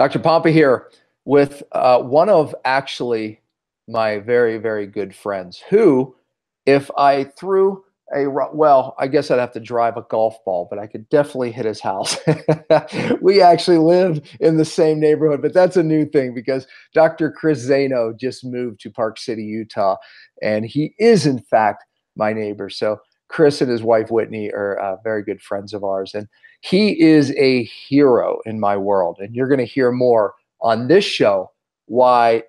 Dr. Pompa here with one of actually my very, very good friends who, if I threw well, I guess I'd have to drive a golf ball, but I could definitely hit his house. We actually live in the same neighborhood, but that's a new thing because Dr. Chris Zano just moved to Park City, Utah, and he is, in fact, my neighbor. So Chris and his wife, Whitney, are very good friends of ours. And he is a hero in my world. And you're going to hear more on this show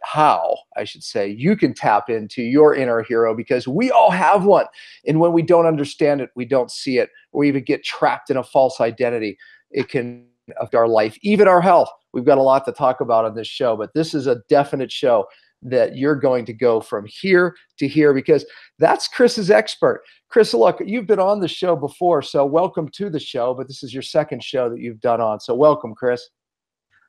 how I should say, you can tap into your inner hero because we all have one. And when we don't understand it, we don't see it, or even get trapped in a false identity, it can affect our life, even our health. We've got a lot to talk about on this show, but this is a definite show that you're going to go from here to here because that's Chris's expert. Chris, look, you've been on the show before, so welcome to the show, but this is your second show that you've done on. So welcome, Chris.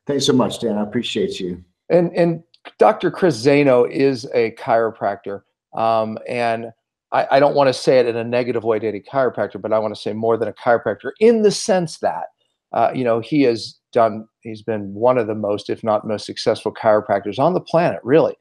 Thanks so much, Dan. I appreciate you. And Dr. Chris Zano is a chiropractor. And I don't want to say it in a negative way to any chiropractor, but I want to say more than a chiropractor in the sense that, he's been one of the most, if not most successful chiropractors on the planet, really.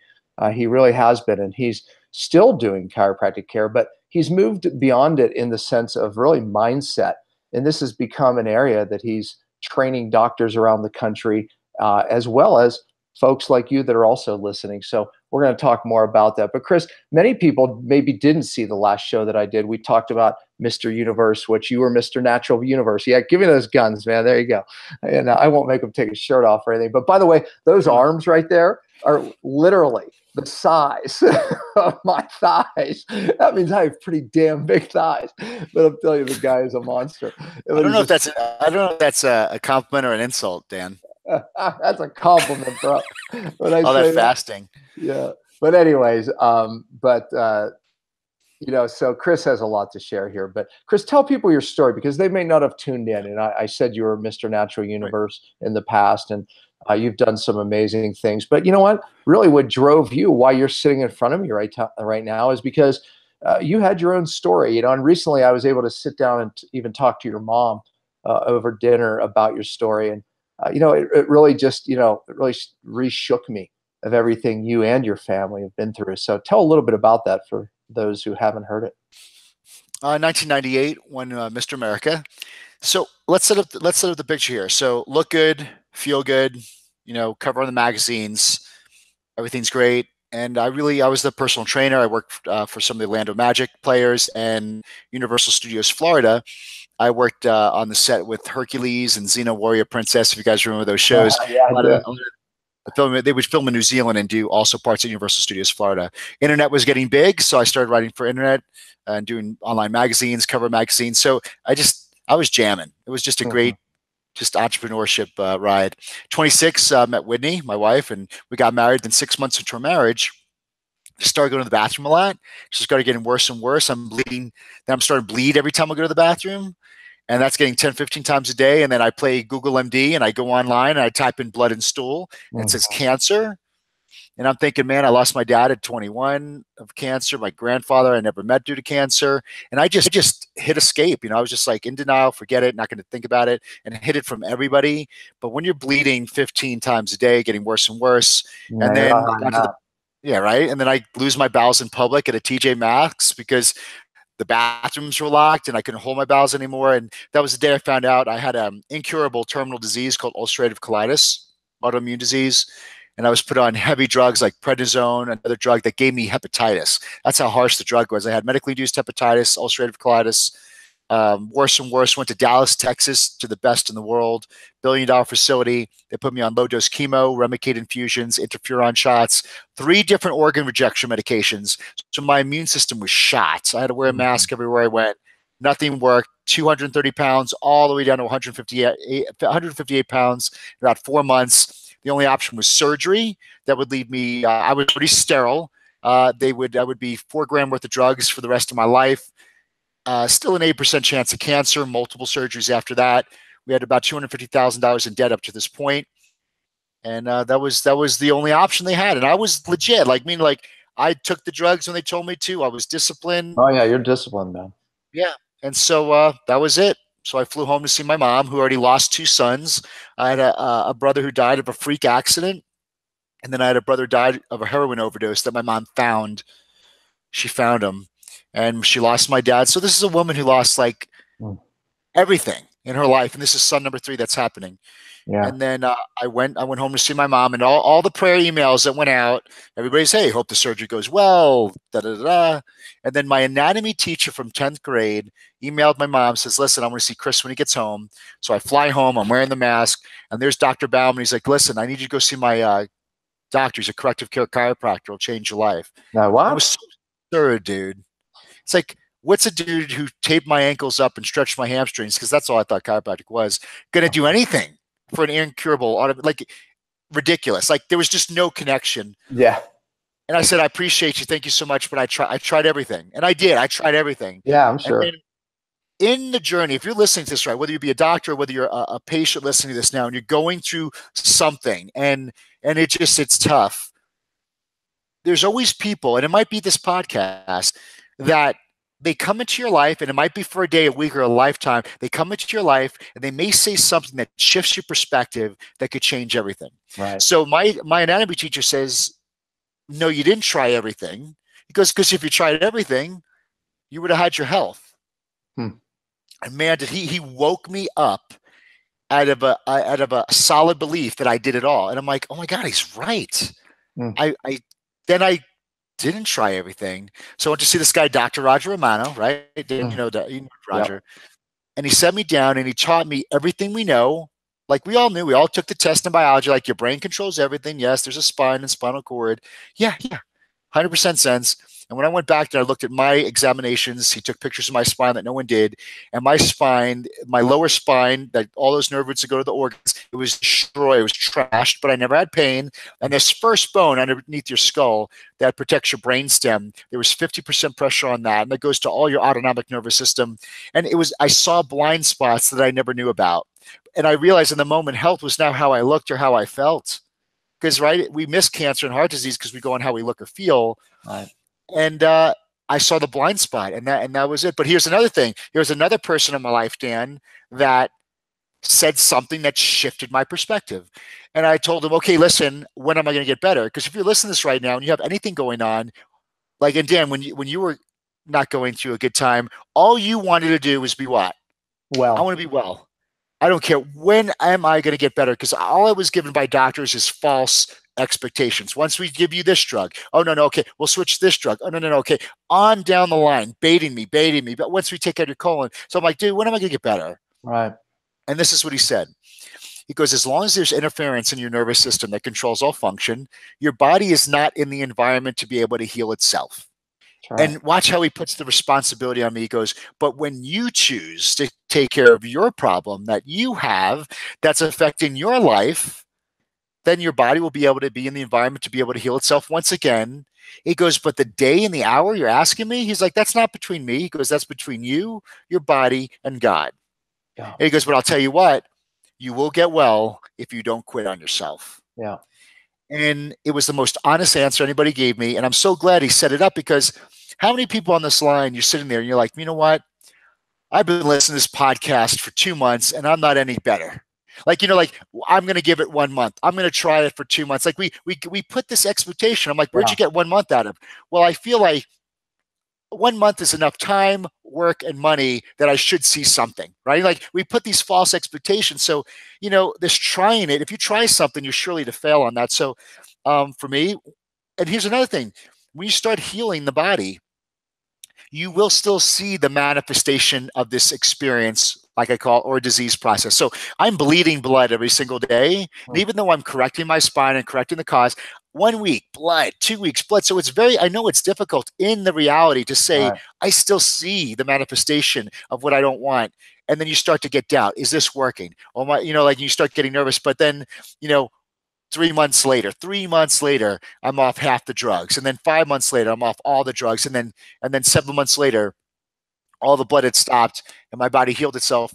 He really has been, and he's still doing chiropractic care, but he's moved beyond it in the sense of really mindset. And this has become an area that he's training doctors around the country, as well as folks like you that are also listening. So we're going to talk more about that. But Chris, many people maybe didn't see the last show that I did. We talked about Mr. Universe, which you were Mr. Natural Universe. Yeah, give me those guns, man. There you go. And I won't make him take his shirt off or anything. But by the way, those arms right there are literally the size of my thighs. That means I have pretty damn big thighs. But I'm telling you, the guy is a monster. I don't know if that's a compliment or an insult, Dan. That's a compliment, bro. When I all say that fasting. Yeah. But anyways, so Chris has a lot to share here. But Chris, tell people your story because they may not have tuned in. And I said you were Mr. Natural Universe in the past, and you've done some amazing things. But you know what? Really, what drove you, why you're sitting in front of me right now, is because you had your own story. And recently I was able to sit down and even talk to your mom over dinner about your story. And it really just, it really re-shook me of everything you and your family have been through. So tell a little bit about that for those who haven't heard it. 1998 won Mr. America. So let's set up the picture here. So look good, feel good, cover on the magazines, everything's great. And I was the personal trainer. I worked for some of the Orlando Magic players and Universal Studios Florida. I worked on the set with Hercules and Xena Warrior Princess, if you guys remember those shows. They would film in New Zealand and do also parts of Universal Studios Florida. Internet was getting big, so I started writing for internet and doing online magazines, cover magazines. So I was jamming. It was just a great entrepreneurship ride. 26, met Whitney, my wife, and we got married. Then 6 months into our marriage, just started going to the bathroom a lot. Just started getting worse and worse. I'm bleeding. Then I'm starting to bleed every time I go to the bathroom. And that's getting 10, 15 times a day. And then I play Google MD and I go online and I type in blood and stool and it says cancer. And I'm thinking, man, I lost my dad at 21 of cancer. My grandfather I never met due to cancer. And I just hit escape. I was just like in denial, forget it, not going to think about it, and hid it from everybody. But when you're bleeding 15 times a day, getting worse and worse, and then and then I lose my bowels in public at a TJ Maxx because the bathrooms were locked and I couldn't hold my bowels anymore. And that was the day I found out I had an incurable terminal disease called ulcerative colitis, autoimmune disease. And I was put on heavy drugs like prednisone, another drug that gave me hepatitis. That's how harsh the drug was. I had medically induced hepatitis, ulcerative colitis, worse and worse. Went to Dallas, Texas, to the best in the world, billion-dollar facility. They put me on low-dose chemo, Remicade infusions, interferon shots, 3 different organ rejection medications. So my immune system was shot. I had to wear a mask everywhere I went. Nothing worked. 230 pounds, all the way down to 158 pounds in about 4 months. The only option was surgery. That would leave me, I was pretty sterile. I would be 4 grand worth of drugs for the rest of my life. Still an 8% chance of cancer, multiple surgeries after that. We had about $250,000 in debt up to this point. And that was the only option they had. And I was legit. I took the drugs when they told me to. I was disciplined. Oh, yeah, you're disciplined, man. Yeah. And so that was it. So I flew home to see my mom, who already lost 2 sons. I had a brother who died of a freak accident. And then I had a brother died of a heroin overdose that my mom found. She found him, and she lost my dad. So this is a woman who lost like Mm. everything in her life. And this is son number 3 that's happening. Yeah. And then I went home to see my mom, and all the prayer emails that went out, everybody's, hey, hope the surgery goes well, da da da da. And then my anatomy teacher from 10th grade emailed my mom, says, listen, I want to see Chris when he gets home. So I fly home, I'm wearing the mask, and there's Dr. Bauman. He's like, listen, I need you to go see my doctor. He's a corrective care chiropractor. Will change your life. Now It what? was so absurd, dude. It's like, what's a dude who taped my ankles up and stretched my hamstrings, because that's all I thought chiropractic was, going to do anything for an incurable, like, ridiculous. Like, there was just no connection. Yeah. And I said, I appreciate you. Thank you so much. But I tried everything. And I did. I tried everything. Yeah, I'm And sure. then in the journey, if you're listening to this, right, whether you be a doctor, or whether you're a patient listening to this now, and you're going through something and it's tough, there's always people, and it might be this podcast, that they come into your life, and it might be for a day, a week, or a lifetime. They come into your life, and they may say something that shifts your perspective that could change everything. Right. So my anatomy teacher says, no, you didn't try everything. Because if you tried everything, you would have had your health. And man, did he woke me up out of a solid belief that I did it all. And I'm like, oh my God, he's right. I didn't try everything. So I went to see this guy, Dr. Roger Romano, right? You know Roger. Yep. And he set me down and he taught me everything we know. Like, we all knew, we all took the test in biology, like, your brain controls everything. Yes, there's a spine and spinal cord. Yeah, 100% sense. And when I went back and I looked at my examinations, he took pictures of my spine that no one did. And my spine, my lower spine, that all those nerve roots that go to the organs, it was destroyed. It was trashed, but I never had pain. And this first bone underneath your skull that protects your brainstem, there was 50% pressure on that. And that goes to all your autonomic nervous system. And I saw blind spots that I never knew about. And I realized in the moment, health was not how I looked or how I felt. Because, right, we miss cancer and heart disease because we go on how we look or feel. Right. And I saw the blind spot, and that was it. But here's another thing. Here's another person in my life, Dan, that said something that shifted my perspective. And I told him, okay, listen, when am I going to get better? Because if you're listening to this right now and you have anything going on, like, and Dan, when you were not going through a good time, all you wanted to do was be what? Well. I want to be well. I don't care. When am I going to get better? Because all I was given by doctors is false expectations. Once we give you this drug, oh, no, okay, we'll switch this drug. Oh, no, okay. On down the line, baiting me. But once we take out your colon. So I'm like, dude, when am I going to get better? Right. And this is what he said. He goes, as long as there's interference in your nervous system that controls all function, your body is not in the environment to be able to heal itself. Right. And watch how he puts the responsibility on me. He goes, but when you choose to take care of your problem that you have that's affecting your life, then your body will be able to be in the environment to be able to heal itself once again. He goes, but the day and the hour you're asking me, he's like, that's not between me. He goes, that's between you, your body, and God. Yeah. And he goes, but I'll tell you what, you will get well if you don't quit on yourself. Yeah. And it was the most honest answer anybody gave me. And I'm so glad he set it up, because how many people on this line, you're sitting there and you're like, you know what? I've been listening to this podcast for 2 months and I'm not any better. Like, I'm going to give it 1 month. I'm going to try it for 2 months. Like, we put this expectation. I'm like, where'd you get 1 month out of? Well, I feel like 1 month is enough time, work, and money that I should see something, right? Like, we put these false expectations. So, this trying it, if you try something, you're surely to fail on that. So for me, and here's another thing, when you start healing the body, you will still see the manifestation of this experience, like I call it, or disease process. So I'm bleeding blood every single day. And even though I'm correcting my spine and correcting the cause, 1 week, blood, 2 weeks, blood. So I know it's difficult in the reality to say, right, I still see the manifestation of what I don't want. And then you start to get doubt. Is this working? Oh my, like, you start getting nervous, but then, 3 months later, I'm off half the drugs. And then 5 months later, I'm off all the drugs. And then 7 months later, all the blood had stopped and my body healed itself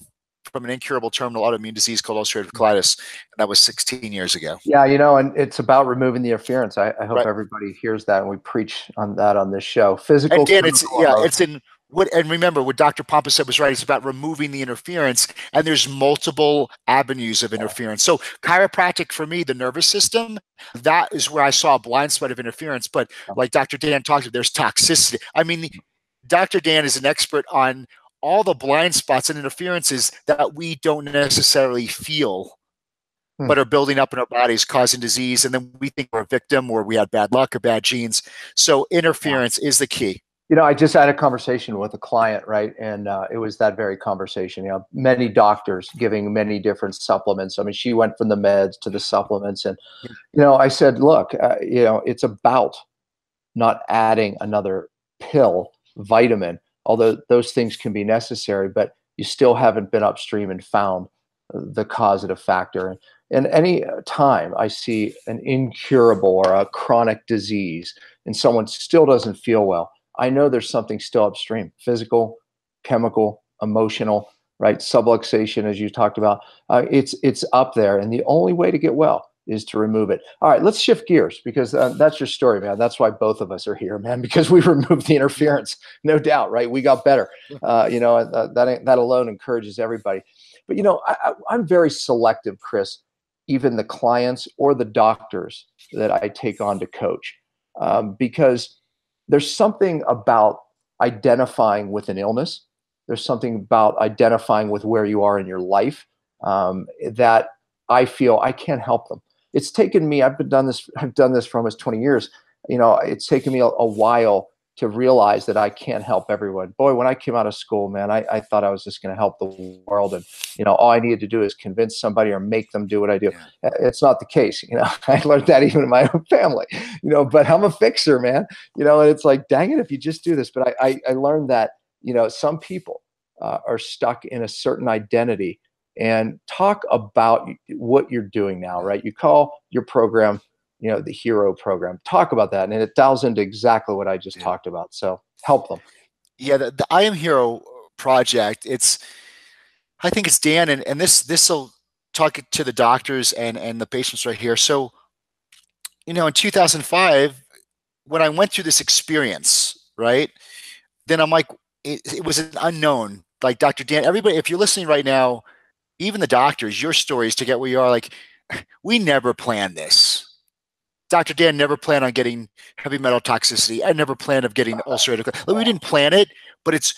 from an incurable terminal autoimmune disease called ulcerative colitis. And that was 16 years ago. Yeah, and it's about removing the interference. I hope everybody hears that, and we preach on that on this show. Physical, and Dan, it's And remember what Dr. Pompa said was right. It's about removing the interference, and there's multiple avenues of interference. So chiropractic for me, the nervous system, that is where I saw a blind spot of interference. But like Dr. Dan talked about, there's toxicity. I mean, Dr. Dan is an expert on all the blind spots and interferences that we don't necessarily feel, but are building up in our bodies, causing disease. And then we think we're a victim, or we had bad luck or bad genes. So interference is the key. You know, I just had a conversation with a client, right? And it was that very conversation. You know, many doctors giving many different supplements. I mean, she went from the meds to the supplements. And, you know, I said, look, you know, it's about not adding another pill, vitamin, although those things can be necessary, but you still haven't been upstream and found the causative factor. And any time I see an incurable or a chronic disease and someone still doesn't feel well, I know there's something still upstream: physical, chemical, emotional, right? Subluxation, as you talked about, it's up there. And the only way to get well is to remove it. All right, let's shift gears, because that's your story, man. That's why both of us are here, man, because we removed the interference, no doubt, right? We got better. You know, that alone encourages everybody. But, you know, I'm very selective, Chris, even the clients or the doctors that I take on to coach, because there's something about identifying with an illness. There's something about identifying with where you are in your life, that I feel I can't help them. It's taken me, I've done this for almost 20 years. You know, it's taken me a while to realize that I can't help everyone. Boy, when I came out of school, man, I thought I was just going to help the world. And, you know, all I needed to do is convince somebody or make them do what I do. Yeah. It's not the case. You know, I learned that even in my own family, you know, but I'm a fixer, man, you know, and it's like, dang it, if you just do this. But I learned that, you know, some people are stuck in a certain identity. And talk about what you're doing now, right? You call your program, you know, the Hero Program. Talk about that. And it dials into exactly what I just talked about. So help them. Yeah, the I Am Hero project, I think it's Dan, and this will talk to the doctors and the patients right here. So, you know, in 2005, when I went through this experience, right, then I'm like, it was an unknown. Like Dr. Dan, everybody, if you're listening right now, even the doctors, your stories to get where you are, like, we never planned this. Dr. Dan never planned on getting heavy metal toxicity. I never planned of getting ulcerative. Like, we didn't plan it, but it's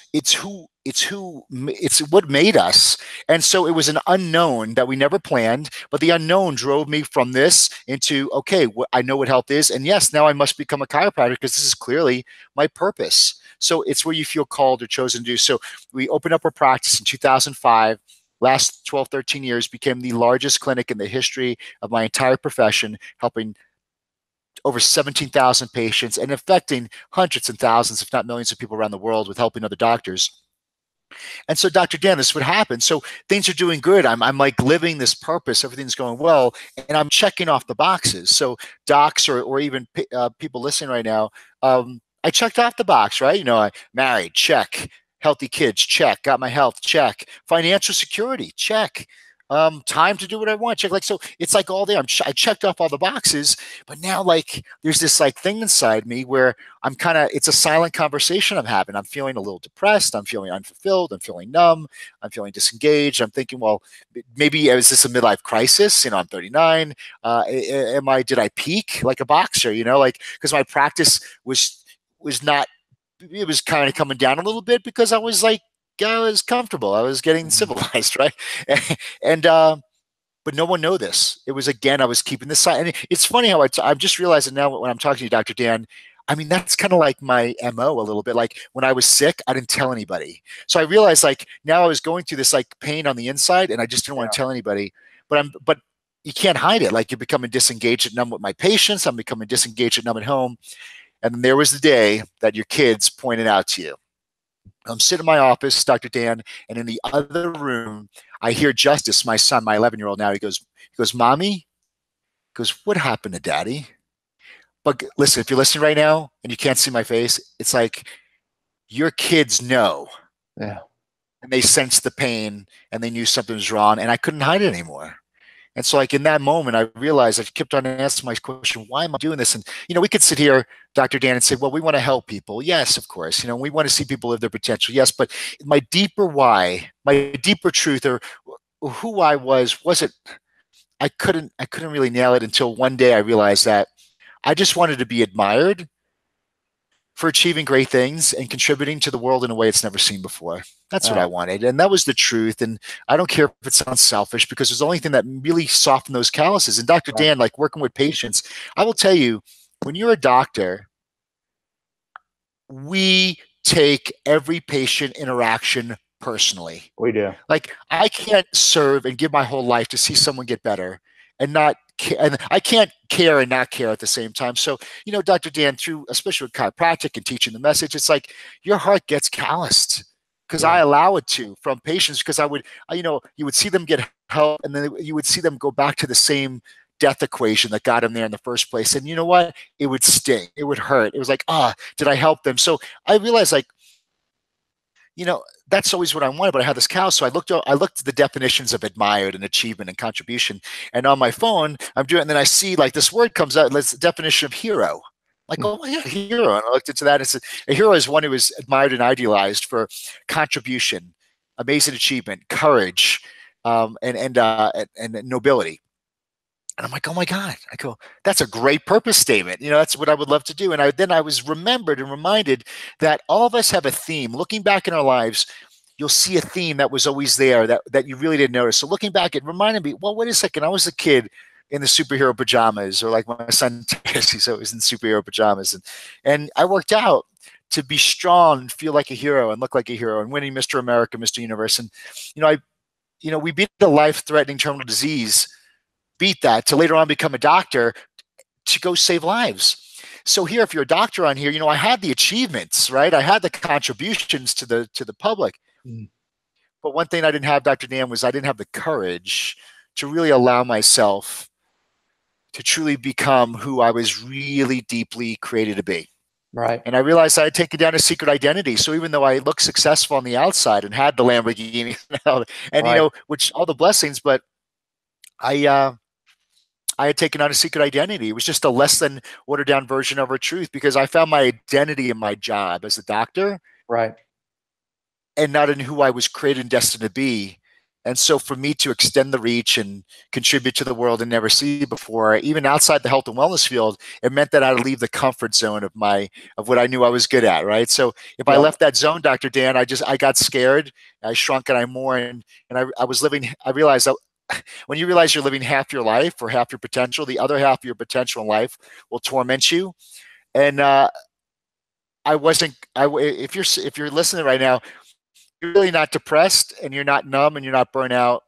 what made us. And so it was an unknown that we never planned, but the unknown drove me from this into, okay, I know what health is. And yes, now I must become a chiropractor because this is clearly my purpose. So it's where you feel called or chosen to do. So we opened up our practice in 2005. Last 12, 13 years, became the largest clinic in the history of my entire profession, helping over 17,000 patients and affecting hundreds and thousands, if not millions of people around the world with helping other doctors. And so, Dr. Dan, this would happen. So things are doing good. I'm like living this purpose. Everything's going well. And I'm checking off the boxes. So docs or even people listening right now, I checked off the box, right? You know, I married, check. Healthy kids, check. Got my health, check. Financial security, check. Time to do what I want, check. Like, so it's like all there. I checked off all the boxes, but now like there's this like thing inside me where I'm kind of, it's a silent conversation I'm having. I'm feeling a little depressed. I'm feeling unfulfilled. I'm feeling numb. I'm feeling disengaged. I'm thinking, well, maybe is this a midlife crisis? You know, I'm 39. Did I peak like a boxer, you know, like, because my practice was not, it was kind of coming down a little bit because I was comfortable. I was getting civilized, right? And but no one know this. It was, again, I was keeping this side. And it's funny how I'm just realizing now when I'm talking to you, Dr. Dan, I mean, that's kind of like my MO a little bit. Like when I was sick, I didn't tell anybody. So I realized like now I was going through this like pain on the inside and I just didn't want to tell anybody, but you can't hide it. Like you're becoming disengaged and numb with my patients. I'm becoming disengaged and numb at home. And then there was the day that your kids pointed out to you. I'm sitting in my office, Dr. Dan, and in the other room, I hear Justice, my son, my 11-year-old now. He goes, Mommy? He goes, what happened to Daddy? But listen, if you're listening right now and you can't see my face, it's like your kids know. Yeah. And they sensed the pain and they knew something was wrong and I couldn't hide it anymore. And so like in that moment, I realized I kept on asking my question, why am I doing this? And, we could sit here, Dr. Dan, and say, well, we want to help people. Yes, of course. We want to see people live their potential. Yes. But my deeper why, my deeper truth, or who I wasn't, I couldn't really nail it until one day I realized that I just wanted to be admired for achieving great things and contributing to the world in a way it's never seen before. That's what I wanted. And that was the truth. And I don't care if it sounds selfish, because it's the only thing that really softened those calluses. And Dr. Dan, like working with patients, I will tell you, when you're a doctor, we take every patient interaction personally. We do. Like, I can't serve and give my whole life to see someone get better and not and I can't care and not care at the same time. So, Dr. Dan, through especially with chiropractic and teaching the message, it's like your heart gets calloused because I allow it to from patients, because I would, you would see them get help, and then you would see them go back to the same death equation that got them there in the first place. And you know what? It would sting. It would hurt. It was like, did I help them? So I realized, like, that's always what I wanted, but I had this cow. So I looked at the definitions of admired and achievement and contribution. And on my phone, I'm doing it, and then I see like this word comes out, it's the definition of hero. Like, oh yeah, hero. And I looked into that, and it said a hero is one who is admired and idealized for contribution, amazing achievement, courage, and nobility. And I'm like, oh my God. I go, that's a great purpose statement. That's what I would love to do. And then I was remembered and reminded that all of us have a theme. Looking back in our lives, you'll see a theme that was always there that you really didn't notice. So looking back, it reminded me, well, wait a second. I was a kid in the superhero pajamas, or like my son, he's always in superhero pajamas. And I worked out to be strong and feel like a hero and look like a hero, and winning Mr. America, Mr. Universe. And, we beat the life-threatening terminal disease, beat that to later on become a doctor to go save lives. So here, if you're a doctor on here, I had the achievements, right? I had the contributions to the public. But one thing I didn't have, Dr. Dan, was I didn't have the courage to really allow myself to truly become who I was really deeply created to be. Right. And I realized I had taken down a secret identity. So even though I looked successful on the outside and had the Lamborghini and, which all the blessings, but I had taken on a secret identity. It was just a less than watered down version of our truth, because I found my identity in my job as a doctor. Right. And not in who I was created and destined to be. And so for me to extend the reach and contribute to the world and never see before, even outside the health and wellness field, it meant that I had to leave the comfort zone of what I knew I was good at. Right. So if I left that zone, Dr. Dan, I got scared, I shrunk, and I mourned, and I realized that when you realize you're living half your life or half your potential, the other half of your potential in life will torment you. And if you're listening right now, you're really not depressed, and you're not numb, and you're not burnt out.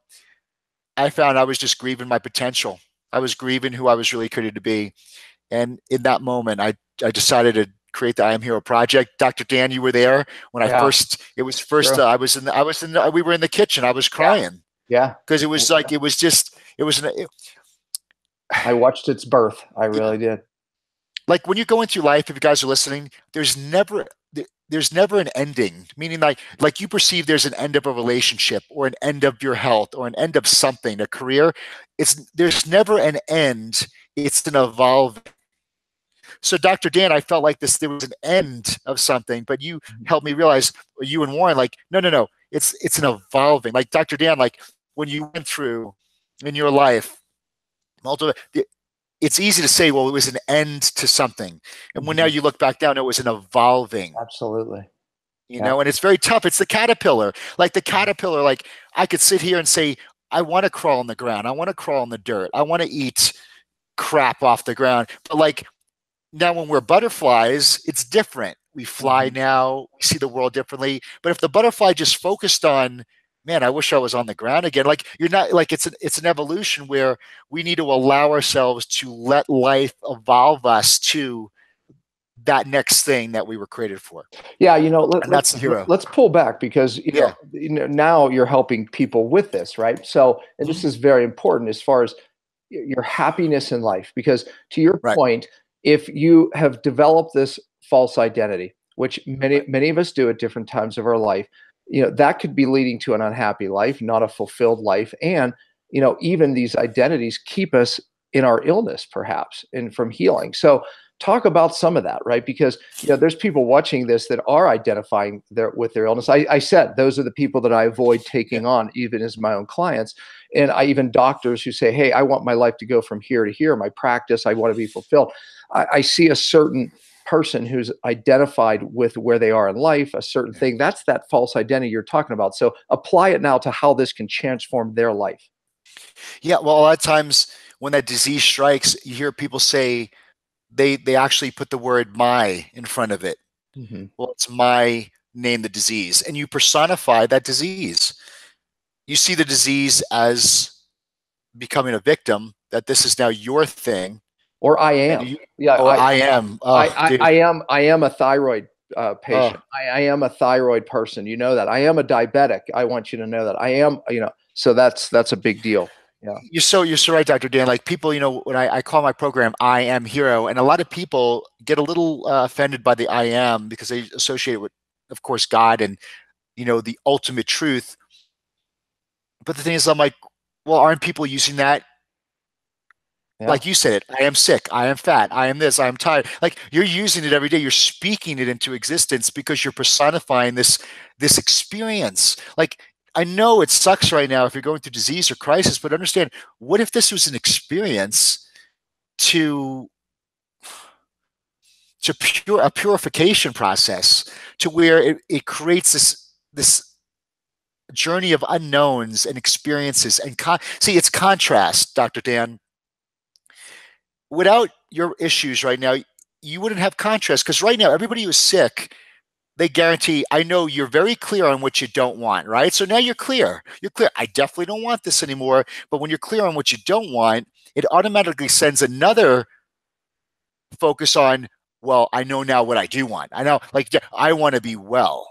I found I was just grieving my potential. I was grieving who I was really created to be. And in that moment, I decided to create the I Am Hero project. Dr. Dan, you were there when we were in the kitchen. I was crying. Yeah. Because it was like, I watched its birth. I really did. Like when you go into life, if you guys are listening, there's never an ending, meaning like you perceive there's an end of a relationship or an end of your health or an end of something, a career. There's never an end. It's an evolving. So Dr. Dan, I felt like there was an end of something, but you helped me realize, you and Warren, like, no. It's an evolving. Like Dr. Dan, like when you went through in your life, it's easy to say, well, it was an end to something. And when now you look back down, it was an evolving. Absolutely. And it's very tough. It's the caterpillar. Like the caterpillar, like I could sit here and say, I want to crawl on the ground. I want to crawl in the dirt. I want to eat crap off the ground. But like now when we're butterflies, it's different. We fly now. We see the world differently. But if the butterfly just focused on, man, I wish I was on the ground again. Like you're not, like it's an evolution where we need to allow ourselves to let life evolve us to that next thing that we were created for. Yeah, that's the hero. Let's pull back, because now you're helping people with this, right? So, and this is very important as far as your happiness in life, because to your point, if you have developed this false identity, which many of us do at different times of our life, that could be leading to an unhappy life, not a fulfilled life. And even these identities keep us in our illness, perhaps, and from healing. So talk about some of that, right? Because there's people watching this that are identifying with their illness. I said those are the people that I avoid taking on, even as my own clients. And I even doctors who say, hey, I want my life to go from here to here, my practice, I want to be fulfilled. I see a certain person who's identified with where they are in life, a certain thing. That's that false identity you're talking about. So apply it now to how this can transform their life. Yeah, well, a lot of times when that disease strikes, you hear people say they actually put the word "my" in front of it. Mm-hmm. Well, it's my name, the disease, and you personify that disease. You see the disease as becoming a victim, that this is now your thing. Or I am. Or I am. Oh, dude. I am a thyroid patient. I am a thyroid person. You know that. I am a diabetic. I want you to know that. I am, so that's a big deal. Yeah. You're so right, Dr. Dan. Like people, when I call my program I Am Hero, and a lot of people get a little offended by the I am because they associate it with, of course, God and, the ultimate truth. But the thing is, I'm like, well, aren't people using that? Yeah. Like you said, I am sick, I am fat, I am this, I am tired. Like you're using it every day. You're speaking it into existence because you're personifying this experience. Like I know it sucks right now if you're going through disease or crisis, but understand, what if this was an experience to a purification process, to where it creates this journey of unknowns and experiences and see, it's contrast, Dr. Dan. Without your issues right now, you wouldn't have contrast, because right now everybody who's sick, they guarantee, I know you're very clear on what you don't want, right? So now you're clear. You're clear. I definitely don't want this anymore. But when you're clear on what you don't want, it automatically sends another focus on, well, I know now what I do want. I know, like, I want to be well.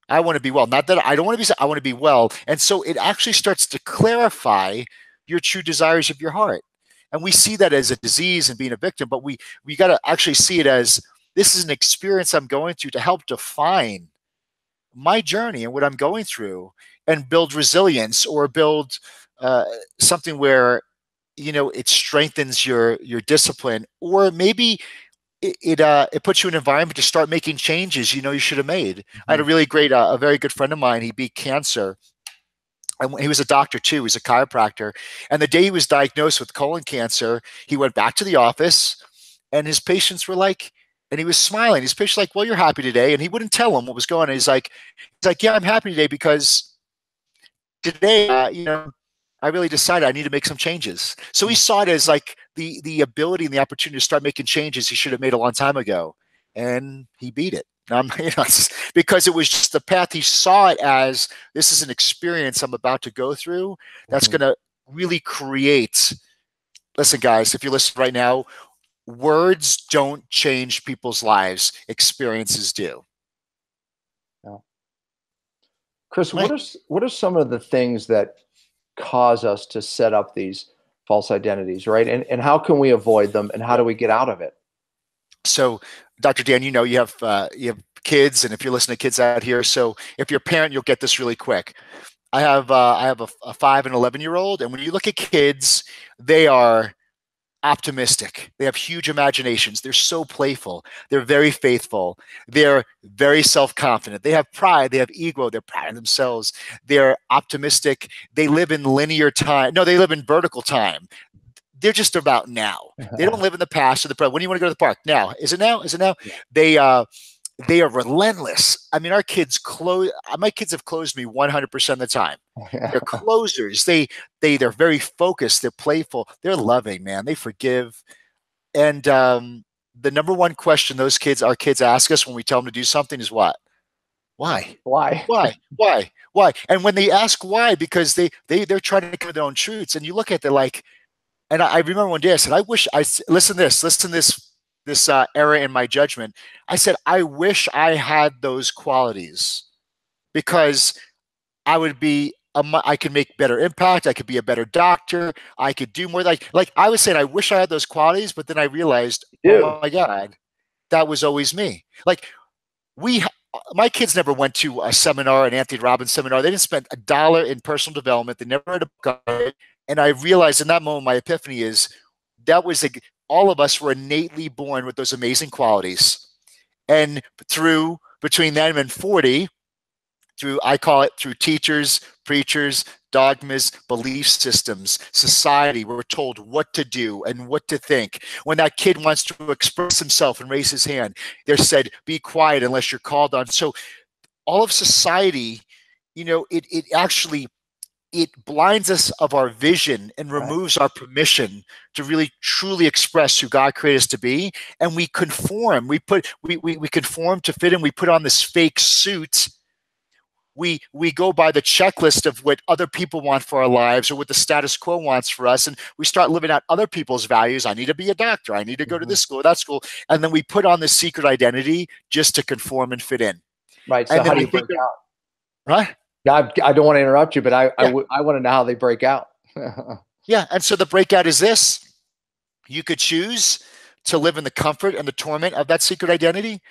I want to be well. Not that I don't want to be sick, I want to be well. And so it actually starts to clarify your true desires of your heart. And we see that as a disease and being a victim, but we got to actually see it as, this is an experience I'm going through to help define my journey and what I'm going through, and build resilience, or build something where, it strengthens your discipline, or maybe it puts you in an environment to start making changes you should have made. Mm-hmm. I had a really great, a very good friend of mine. He beat cancer. And he was a doctor too. He was a chiropractor. And the day he was diagnosed with colon cancer, he went back to the office, and his patients were like, and he was smiling. His patients like, well, you're happy today. And he wouldn't tell them what was going on. He's like, yeah, I'm happy today because today, I really decided I need to make some changes. So he saw it as like the ability and the opportunity to start making changes he should have made a long time ago. And he beat it. Because it was just the path. He saw it as, this is an experience I'm about to go through that's going to really create. Listen, guys, if you listen right now, words don't change people's lives. Experiences do. Yeah. Chris, right. What are some of the things that cause us to set up these false identities, right? And how can we avoid them, and how do we get out of it? So, Dr. Dan, you have kids, and if you're listening to kids out here, so if you're a parent, you'll get this really quick. I have a 5 and 11-year-old, and when you look at kids, they are optimistic. They have huge imaginations. They're so playful. They're very faithful. They're very self-confident. They have pride. They have ego. They're proud of themselves. They're optimistic. They live in linear time. No, they live in vertical time. They're just about now. They don't live in the past or the present. When do you want to go to the park? Now. Is it now? Is it now? Yeah. They are relentless. I mean, my kids have closed me 100% of the time. They're closers. They're very focused. They're playful. They're loving, man. They forgive. And the number one question our kids ask us when we tell them to do something is what? Why? Why? Why? Why? Why? And when they ask why, because they're trying to come to their own truths, and you look at it like, and I remember one day I said, listen to this error in my judgment. I said, I wish I had those qualities, because I would be, I could make better impact. I could be a better doctor. I could do more. Like I was saying, I wish I had those qualities, but then I realized, oh my God, that was always me. Like my kids never went to a seminar, an Anthony Robbins seminar. They didn't spend $1 in personal development. They never read a book on it. And I realized in that moment, my epiphany is that was all of us were innately born with those amazing qualities. And between them and 40, I call it through teachers, preachers, dogmas, belief systems, society, we're told what to do and what to think. When that kid wants to express himself and raise his hand, they're said, be quiet unless you're called on. So all of society, it actually, it blinds us of our vision and removes our permission to really truly express who God created us to be. And we conform. We conform to fit in. We put on this fake suit. We go by the checklist of what other people want for our lives or what the status quo wants for us. And we start living out other people's values. I need to be a doctor. I need to go to this school, that school. And then we put on this secret identity just to conform and fit in. Right. So how do you break out? Right. Yeah, I don't want to interrupt you, but I want to know how they break out. Yeah. And so the breakout is this. You could choose to live in the comfort and the torment of that secret identity,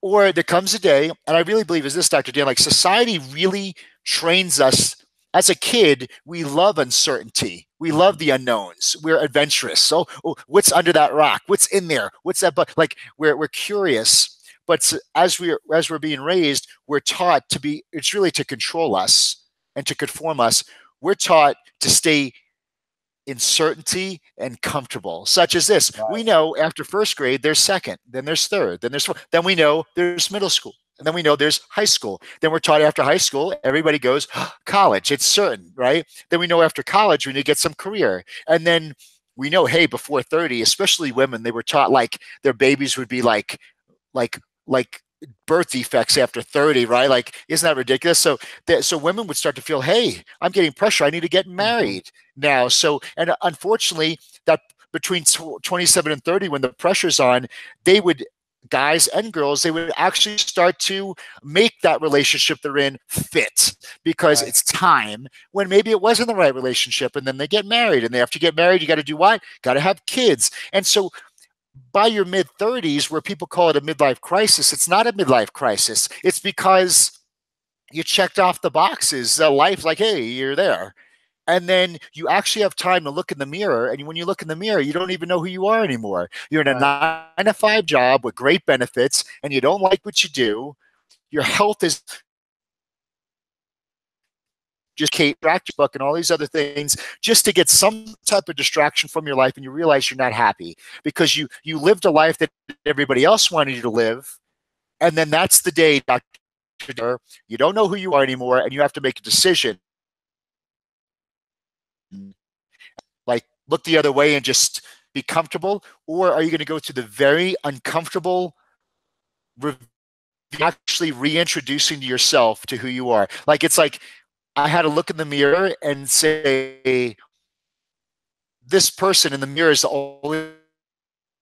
or there comes a day, and I really believe is this, Dr. Dan, like society really trains us. As a kid, we love uncertainty. We love the unknowns. We're adventurous. So what's under that rock? What's in there? What's that? But like we're curious. But as we're being raised, we're taught to be, it's really to control us and to conform us. We're taught to stay in certainty and comfortable, such as this. Right. We know after first grade, there's second, then there's third, then there's fourth, then we know there's middle school, and then we know there's high school. Then we're taught after high school, everybody goes, college, it's certain, right? Then we know after college, we need to get some career. And then we know, hey, before 30, especially women, they were taught like their babies would be like birth defects after 30, right? Like, isn't that ridiculous? So women would start to feel, hey, I'm getting pressure. I need to get married now. So, and unfortunately, that between 27 and 30, when the pressure's on, guys and girls, they would actually start to make that relationship they're in fit because it's time, when maybe it wasn't the right relationship. And then they get married, and after you get married, you got to do what? Got to have kids. And so by your mid-30s, where people call it a midlife crisis, it's not a midlife crisis. It's because you checked off the boxes. Life, like, hey, you're there. And then you actually have time to look in the mirror. And when you look in the mirror, you don't even know who you are anymore. You're in a 9-to-5 job with great benefits, and you don't like what you do. Your health is just book and all these other things just to get some type of distraction from your life, and you realize you're not happy because you lived a life that everybody else wanted you to live. And then that's the day, Dr. You don't know who you are anymore, and you have to make a decision. Like, look the other way and just be comfortable, or are you going to go through the very uncomfortable actually reintroducing to yourself to who you are? Like, it's like, I had to look in the mirror and say, this person in the mirror is the only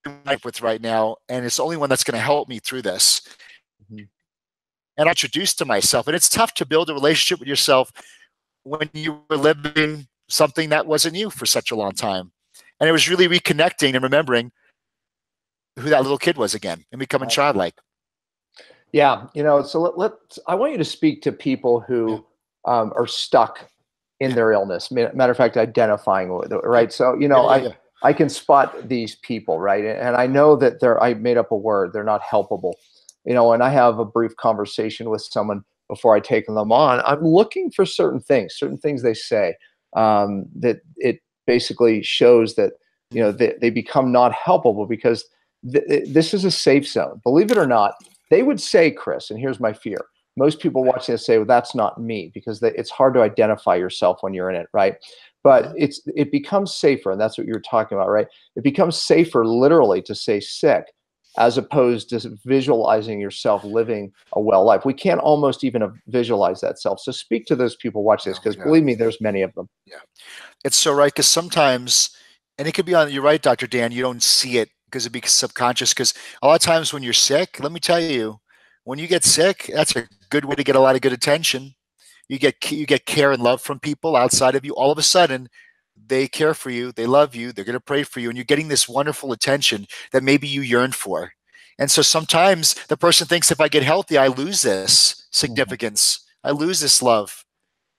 one I'm with right now, and it's the only one that's going to help me through this. And I introduced to myself, and it's tough to build a relationship with yourself when you were living something that wasn't you for such a long time. And it was really reconnecting and remembering who that little kid was again and becoming childlike. Yeah, so I want you to speak to people who are stuck in their illness. Matter of fact, identifying with it, right? So, I can spot these people, right? And I know that I made up a word, they're not helpable. And I have a brief conversation with someone before I take them on. I'm looking for certain things they say, that it basically shows that, they become not helpable because this is a safe zone. Believe it or not, they would say, Chris, and here's my fear. Most people watching this say, well, that's not me, because it's hard to identify yourself when you're in it, right? But it becomes safer, and that's what you're talking about, right? It becomes safer literally to say sick as opposed to visualizing yourself living a well life. We can't almost even visualize that self. So speak to those people watch this, because believe me, there's many of them. Yeah, it's so right, because sometimes, and it could be you're right, Dr. Dan, you don't see it because it becomes subconscious, because a lot of times when you're sick, let me tell you, when you get sick, that's a good way to get a lot of good attention. You get care and love from people outside of you. All of a sudden, they care for you, they love you, they're going to pray for you, and you're getting this wonderful attention that maybe you yearn for. And so sometimes the person thinks, if I get healthy, I lose this significance. I lose this love.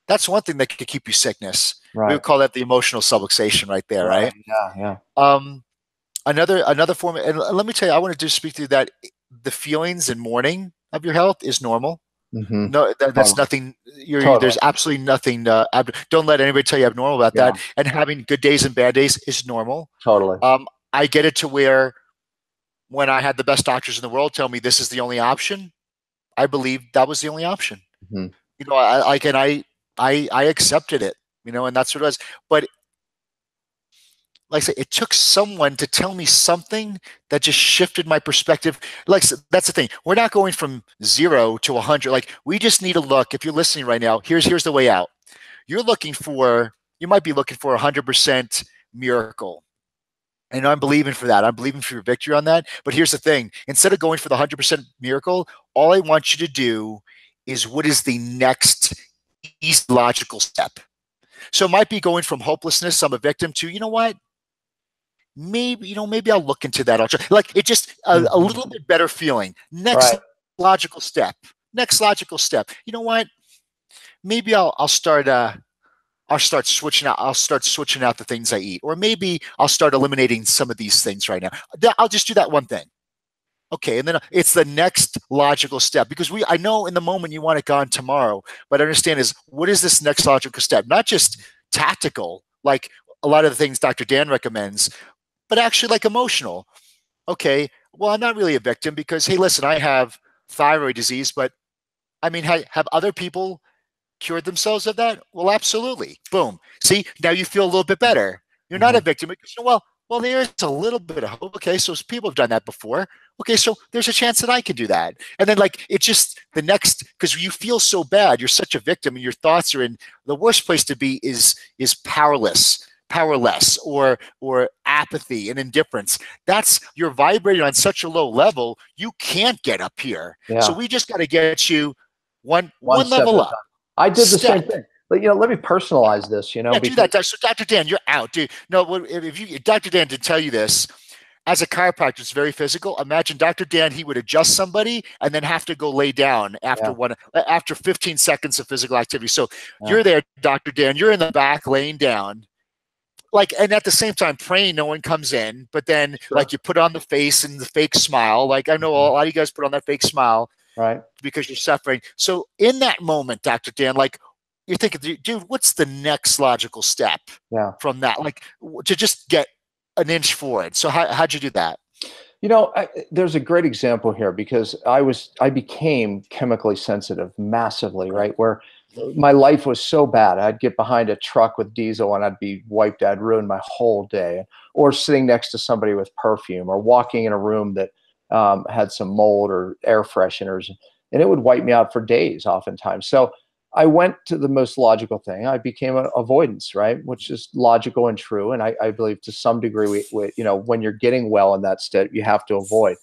That's one thing that could keep you sickness. We Right. would call that the emotional subluxation right there, Right. right? Yeah. Yeah. Um, another form, and let me tell you, I want to just speak to that. The feelings and mourning of your health is normal. Hmm. No, that's Totally. nothing. There's Totally. absolutely nothing. Don't let anybody tell you abnormal about Yeah. that. And having good days and bad days is normal. Totally. I get it to where when I had the best doctors in the world tell me this is the only option, I believed that was the only option. Hmm. I accepted it, and that's what it was. But like I said, it took someone to tell me something that just shifted my perspective. Like that's the thing. We're not going from 0 to 100. Like we just need to look. If you're listening right now, here's the way out. You might be looking for 100% miracle. And I'm believing for that. I'm believing for your victory on that. But here's the thing. Instead of going for the 100% miracle, all I want you to do is what is the next easy logical step. So it might be going from hopelessness, I'm a victim, to, you know what? Maybe I'll look into that. Like it just a Hmm. little bit better feeling. Next Right. logical step. Next logical step. You know what? Maybe I'll start switching out. I'll start switching out the things I eat, or maybe I'll start eliminating some of these things right now. I'll just do that one thing. Okay, and then it's the next logical step because I know in the moment you want it gone tomorrow, but understand is what is this next logical step? Not just tactical, like a lot of the things Dr. Dan recommends, but actually like emotional. Okay, well, I'm not really a victim because hey, listen, I have thyroid disease, but I mean, have other people cured themselves of that? Well, absolutely. Boom. See, now you feel a little bit better. You're not a Hmm. victim because well, there's a little bit of hope. Okay, so people have done that before. Okay, so there's a chance that I can do that. And then like it's just the next because you feel so bad, you're such a victim, and your thoughts are in the worst place to be is powerless or apathy and indifference. That's you're vibrating on such a low level, you can't get up here. So Yeah. we just got to get you one One one step at level a up. time. I did the same Step. thing. But let me personalize this, Yeah, do because that. So, Dr. Dan, you're out, dude. No, if Dr. Dan did tell you this, as a chiropractor, it's very physical. Imagine Dr. Dan, he would adjust somebody and then have to go lay down yeah, after 15 seconds of physical activity. So yeah, you're there, Dr. Dan. You're in the back laying down, like, and at the same time praying no one comes in. But then, like, sure. you put on the face and the fake smile. Like I know a Mhm. lot of you guys put on that fake smile Right. because you're suffering. So in that moment, Dr. Dan, like you're thinking, dude, what's the next logical step Yeah. from that? Like to just get an inch forward. So how'd you do that? There's a great example here because I became chemically sensitive massively, Right. right? Where Mhm. my life was so bad. I'd get behind a truck with diesel and I'd be wiped. I'd ruin my whole day. Or sitting next to somebody with perfume, or walking in a room that had some mold or air fresheners, and it would wipe me out for days, oftentimes. So I went to the most logical thing. I became an avoidance, right? Which is logical and true. And I believe to some degree, when you're getting well in that state, you have to avoid.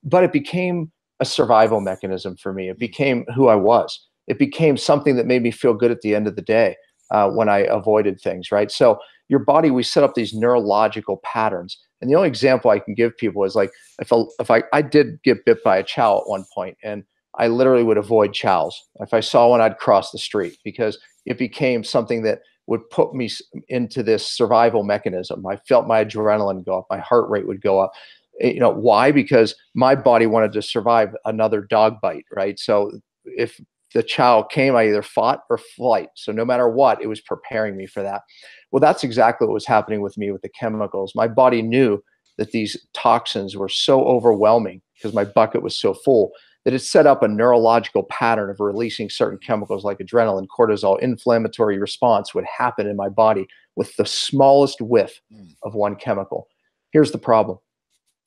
But it became a survival mechanism for me. It became who I was. It became something that made me feel good at the end of the day when I avoided things, right? So your body, we set up these neurological patterns. And the only example I can give people is like if I did get bit by a chow at one point, and I literally would avoid chows. If I saw one, I'd cross the street because it became something that would put me into this survival mechanism. I felt my adrenaline go up, my heart rate would go up. Why? Because my body wanted to survive another dog bite, right? So if the chow came, I either fought or flight. So no matter what, it was preparing me for that. Well, that's exactly what was happening with me with the chemicals. My body knew that these toxins were so overwhelming because my bucket was so full that it set up a neurological pattern of releasing certain chemicals like adrenaline, cortisol. Inflammatory response would happen in my body with the smallest whiff Mm. of one chemical. Here's the problem.